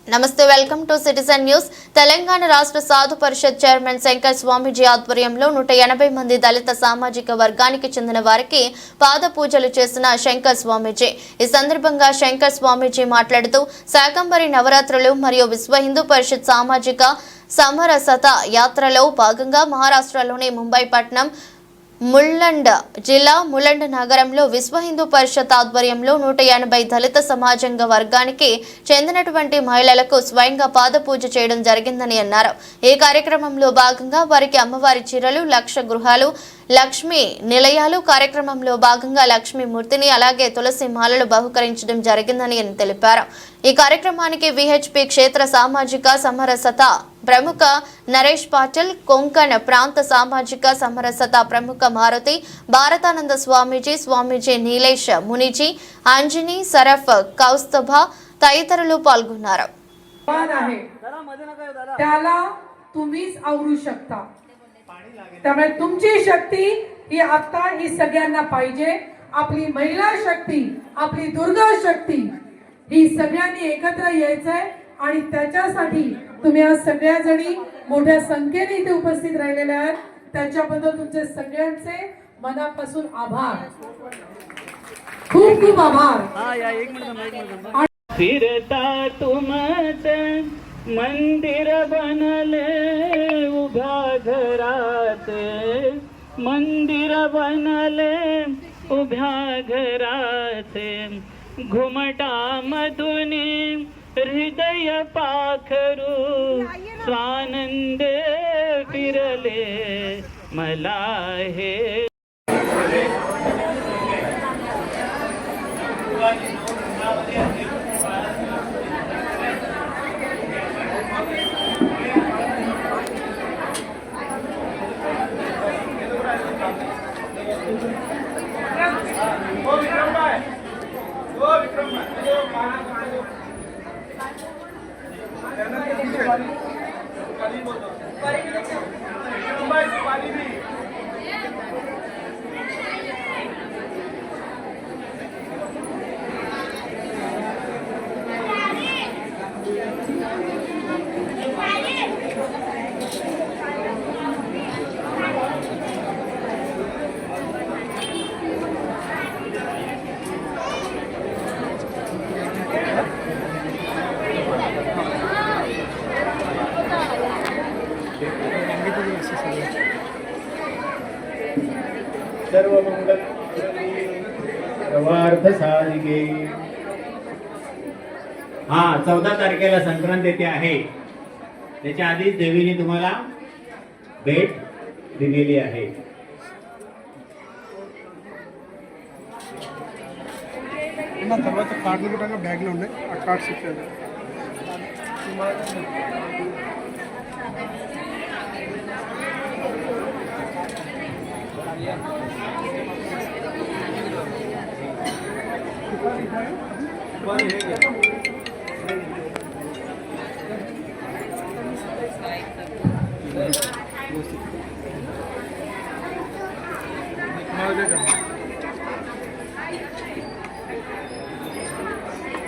నమస్తే welcome to citizen news. Telangana రాష్ట్ర సాధు పరిషత్ చైర్మన్ శంకర్ స్వామీజీ ఆధ్వర్యంలో 180 మంది దళిత సామాజిక వర్గానికి చెందిన వారికి పాద పూజలు చేసిన శంకర్ స్వామీజీ. ఈ సందర్భంగా శంకర్ స్వామీజీ మాట్లాడుతూ శాకంబరి నవరాత్రులు మరియు విశ్వ హిందూ పరిషత్ సామాజిక సమరసత యాత్రలో భాగంగా మహారాష్ట్రలోని ముంబై పట్టణం ముల్లండ్ జిల్లా ముల్లండ్ నగరంలో విశ్వ హిందూ పరిషత్ ఆధ్వర్యంలో 180 దళిత సమాజంగ వర్గానికి చెందినటువంటి మహిళలకు స్వయంగా పాద పూజ చేయడం జరిగిందని అన్నారు. ఈ కార్యక్రమంలో భాగంగా వారికి అమ్మవారి చీరలు, లక్ష గృహాలు, లక్ష్మీ నిలయాలు కార్యక్రమంలో భాగంగా లక్ష్మీ మూర్తిని అలాగే తులసి మాలలు బహుకరించడం జరిగిందని తెలిపారు. ఈ కార్యక్రమానికి విహెచ్పి క్షేత్ర సామాజిక సమరసత ప్రముఖ నరేష్ పాటిల్, కొంకణ్ ప్రాంత సామాజిక సమరసత ప్రముఖ మారుతి, భారతానంద స్వామీజీ, స్వామీజీ నీలేష్ మునిజీ, అంజనీ సరఫ్ కౌస్తభ తదితరులు పాల్గొన్నారు. त्यामुळे तुमची शक्ती ही आता ही सगळ्यांना पाहिजे. आपली महिला शक्ती, आपली दुर्गा शक्ती ही सगळ्यांनी एकत्र यायचंय आणि त्याच्यासाठी तुम्ही आज सगळ्या जणी मोठ्या संख्येने इथे उपस्थित राहिलेल्या आहात. त्याच्याबद्दल तुमचे सगळ्यांचे मनापासून आभार, खूप खूप आभार. फिरता तुमचे मंदिर बनले उभ्या घराते, मंदिर बनले उभ्या घराते, घुमटा मधुनी हृदय पाखरू स्वानंदे फिरले मला हे. सर्व मंगल सर्वार्थ साधिके. 14 तारखेला संक्रांत येते आहे. त्याच्या आधीच देवीने तुम्हाला भेट दिलेली आहे. తర్వాత కార్డులు కూడా బ్యాగ్లో ఉన్నాయి. ఆ కార్డ్స్ ఇచ్చాను.